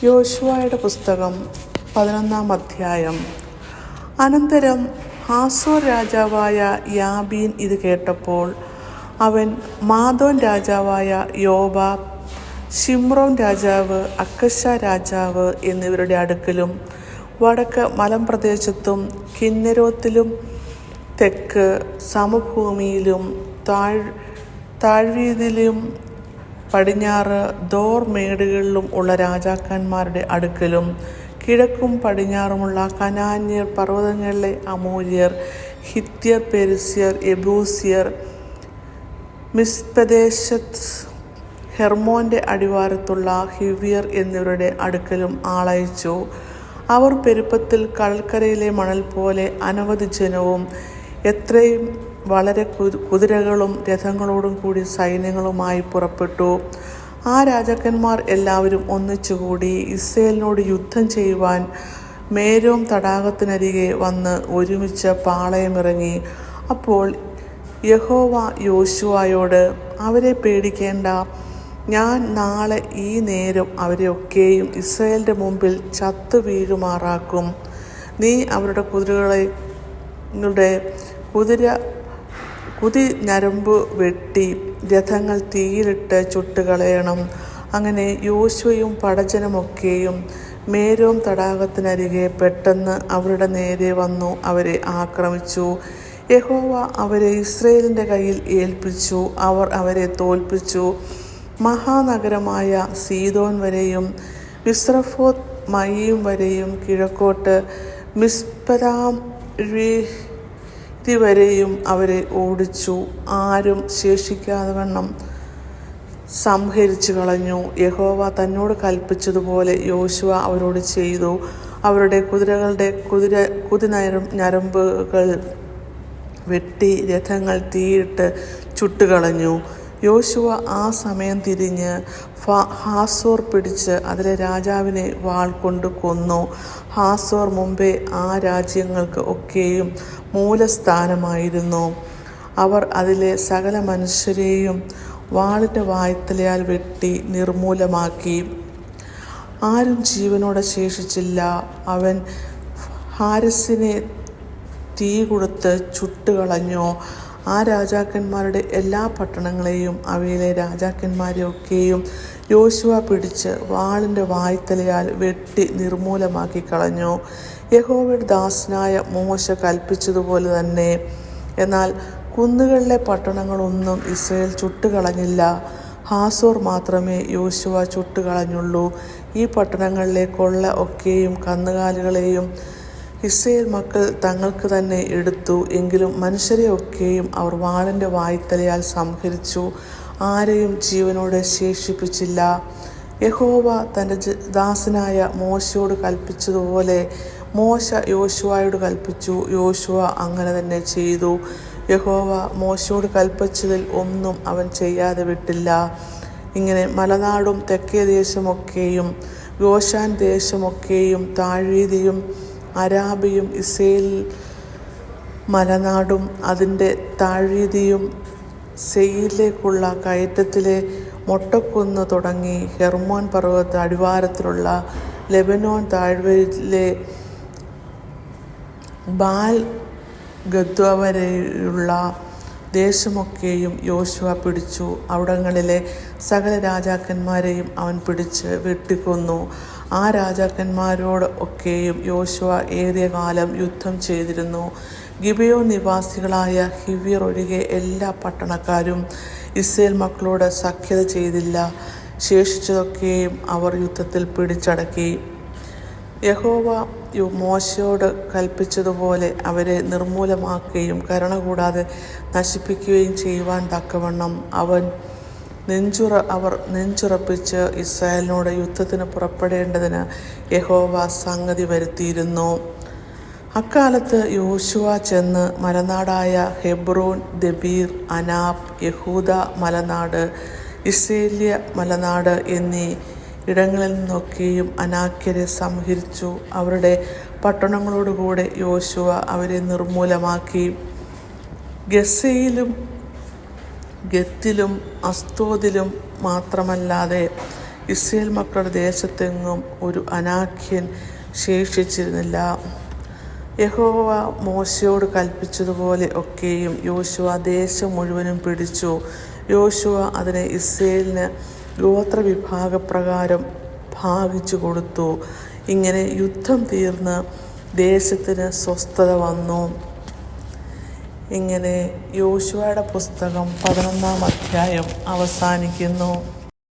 യോശുവയുടെ പുസ്തകം 11-ാം അധ്യായം. അനന്തരം ഹാസോർ രാജാവായ യാബീൻ ഇത് കേട്ടപ്പോൾ അവൻ മാദോൻ രാജാവായ യോബാബ്, ശിമ്രോൻ രാജാവ്, അക്കശ രാജാവ് എന്നിവരുടെ അടുക്കലും വടക്ക് മലമ്പ്രദേശത്തും കിന്നരോത്തിലും തെക്ക് സമഭൂമിയിലും താഴ്വീതിയിലും പടിഞ്ഞാറ് ദോർ മേടുകളിലും ഉള്ള രാജാക്കന്മാരുടെ അടുക്കലും കിഴക്കും പടിഞ്ഞാറുമുള്ള കനാന്യർ, പർവ്വതങ്ങളിലെ അമോര്യർ, ഹിത്യർ, പെരിസ്യർ, യെബൂസ്യർ, മിസ്പെദേശത്ത്, ഹെർമോന്റെ അടിവാരത്തുള്ള ഹിവ്യർ എന്നിവരുടെ അടുക്കലും ആളയച്ചു. അവർ പെരുപ്പത്തിൽ കടൽക്കരയിലെ മണൽ പോലെ അനവധി ജനവും എത്രയും വളരെ കുതിരകളും രഥങ്ങളോടും കൂടി സൈന്യങ്ങളുമായി പുറപ്പെട്ടു. ആ രാജാക്കന്മാർ എല്ലാവരും ഒന്നിച്ചുകൂടി ഇസ്രായേലിനോട് യുദ്ധം ചെയ്യുവാൻ മേരോം തടാകത്തിനരികെ വന്ന് ഒരുമിച്ച് പാളയമിറങ്ങി. അപ്പോൾ യഹോവ യോശുവയോട്, അവരെ പേടിക്കേണ്ട, ഞാൻ നാളെ ഈ നേരം അവരെ ഒക്കെയും ഇസ്രായേലിന്റെ മുമ്പിൽ ചത്തു വീഴുമാറാക്കും. നീ അവരുടെ കുതിഞരമ്പ് വെട്ടി രഥങ്ങൾ തീയിലിട്ട് ചുട്ടുകളയണം. അങ്ങനെ യോശുവയും പടജ്ജനമൊക്കെയും മേരോം തടാകത്തിനരികെ പെട്ടെന്ന് അവരുടെ നേരെ വന്നു അവരെ ആക്രമിച്ചു. യഹോവ അവരെ ഇസ്രായേലിന്റെ കയ്യിൽ ഏൽപ്പിച്ചു. അവർ അവരെ തോൽപ്പിച്ചു. മഹാനഗരമായ സീദോൻ വരെയും മിസ്രഫോത്ത് മയീം വരെയും കിഴക്കോട്ട് മിസ്പെരാം വരെയും അവരെ ഓടിച്ചു. ആരും ശേഷിക്കാതെ വണ്ണം സംഹരിച്ചു കളഞ്ഞു. യഹോവ തന്നോട് കൽപ്പിച്ചതുപോലെ യോശുവ അവരോട് ചെയ്തു. അവരുടെ കുതിരകളുടെ കുതിഞരമ്പുകൾ വെട്ടി രഥങ്ങൾ തീയിട്ട് ചുട്ടുകളഞ്ഞു. യോശുവ ആ സമയം തിരിഞ്ഞ് ഹാസോർ പിടിച്ച് അതിലെ രാജാവിനെ വാൾ കൊണ്ട് കൊന്നു. ഹാസോർ മുമ്പേ ആ രാജ്യങ്ങൾക്ക് ഒക്കെയും മൂലസ്ഥാനമായിരുന്നു. അവർ അതിലെ സകല മനുഷ്യരെയും വാളിൻ്റെ വായ്ത്തലയാൽ വെട്ടി നിർമൂലമാക്കി. ആരും ജീവനോടെ ശേഷിച്ചില്ല. അവൻ ഹാരസിനെ തീ കൊടുത്ത് ചുട്ടുകളഞ്ഞു. ആ രാജാക്കന്മാരുടെ എല്ലാ പട്ടണങ്ങളെയും അവയിലെ രാജാക്കന്മാരെയൊക്കെയും യോശുവ പിടിച്ച് വാളിൻ്റെ വായ്ത്തലയാൽ വെട്ടി നിർമൂലമാക്കി കളഞ്ഞു, യഹോവയുടെ ദാസനായ മോശ കൽപ്പിച്ചതുപോലെ തന്നെ. എന്നാൽ കുന്നുകളിലെ പട്ടണങ്ങളൊന്നും ഇസ്രായേൽ ചുട്ടുകളഞ്ഞില്ല. ഹാസോർ മാത്രമേ യോശുവ ചുട്ടുകളഞ്ഞുള്ളൂ. ഈ പട്ടണങ്ങളിലെ കൊള്ള ഒക്കെയും കന്നുകാലികളെയും ഇസ്രായേൽ മക്കൾ തങ്ങൾക്ക് തന്നെ എടുത്തു. എങ്കിലും മനുഷ്യരെ ഒക്കെയും അവർ വാളിൻ്റെ വായ്ത്തലയാൽ സംഹരിച്ചു. ആരെയും ജീവനോടെ ശേഷിപ്പിച്ചില്ല. യഹോവ തൻ്റെ ദാസനായ മോശയോട് കൽപ്പിച്ചതുപോലെ മോശ യോശുവയോട് കൽപ്പിച്ചു. യോശുവ അങ്ങനെ തന്നെ ചെയ്തു. യഹോവ മോശയോട് കൽപ്പിച്ചതിൽ ഒന്നും അവൻ ചെയ്യാതെ വിട്ടില്ല. ഇങ്ങനെ മലനാടും തെക്കേ ദേശമൊക്കെയും ഗോശാൻ ദേശമൊക്കെയും താഴ്വീതിയും അരാബയും ഇസ്രായേൽ മലനാടും അതിൻ്റെ താഴ്വീതിയും സെയീരിലേക്കുള്ള കയറ്റത്തിലെ മൊട്ടക്കുന്ന് തുടങ്ങി ഹെർമോൻ പർവ്വത അടിവാരത്തിലുള്ള ലെബനോൻ താഴ്വരയിലെ ബാൽ ഗദ്വ വരെയുള്ള ദേശമൊക്കെയും യോശുവ പിടിച്ചു. അവിടങ്ങളിലെ സകല രാജാക്കന്മാരെയും അവൻ പിടിച്ച് വെട്ടിക്കൊന്നു. ആ രാജാക്കന്മാരോട് ഒക്കെയും യോശുവ ഏറിയ കാലം യുദ്ധം ചെയ്തിരുന്നു. ഗിബെയോൻ നിവാസികളായ ഹിവ്യർ ഒഴികെ എല്ലാ പട്ടണക്കാരും ഇസ്രായേൽ മക്കളോട് സഖ്യത ചെയ്തില്ല. ശേഷിച്ചതൊക്കെയും അവർ യുദ്ധത്തിൽ പിടിച്ചടക്കി. യഹോവ മോശയോട് കൽപ്പിച്ചതുപോലെ അവരെ നിർമൂലമാക്കുകയും കരുണ കൂടാതെ നശിപ്പിക്കുകയും ചെയ്യുവാൻ തക്കവണ്ണം അവർ നെഞ്ചുറപ്പിച്ച് ഇസ്രായേലിനോട് യുദ്ധത്തിന് പുറപ്പെടേണ്ടതിന് യഹോവ സംഗതി വരുത്തിയിരുന്നു. അക്കാലത്ത് യോശുവ ചെന്ന് മലനാടായ ഹെബ്രോൻ, ദെബീർ, അനാബ്, യഹൂദ മലനാട്, ഇസ്രായേല്യ മലനാട് എന്നീ ഇടങ്ങളിൽ നിന്നൊക്കെയും അനാക്യരെ സംഹരിച്ചു. അവരുടെ പട്ടണങ്ങളോടുകൂടെ യോശുവ അവരെ നിർമൂലമാക്കി. ഗസ്സയിലും ഗത്തിലും അസ്തോദിലും മാത്രമല്ലാതെ ഇസ്രായേൽ മക്കളുടെ ദേശത്തെങ്ങും ഒരു അനാഖ്യൻ ശേഷിച്ചിരുന്നില്ല. യഹോവ മോശയോട് കൽപ്പിച്ചതുപോലെ ഒക്കെയും യോശുവ ദേശം മുഴുവനും പിടിച്ചു. യോശുവ അതിനെ ഇസ്രായേലിന് ഗോത്രവിഭാഗപ്രകാരം ഭാഗിച്ചു കൊടുത്തു. ഇങ്ങനെ യുദ്ധം തീർന്ന് ദേശത്തിന് സ്വസ്ഥത വന്നു. ഇങ്ങനെ യോശുവയുടെ പുസ്തകം 11-ാം അധ്യായം അവസാനിക്കുന്നു.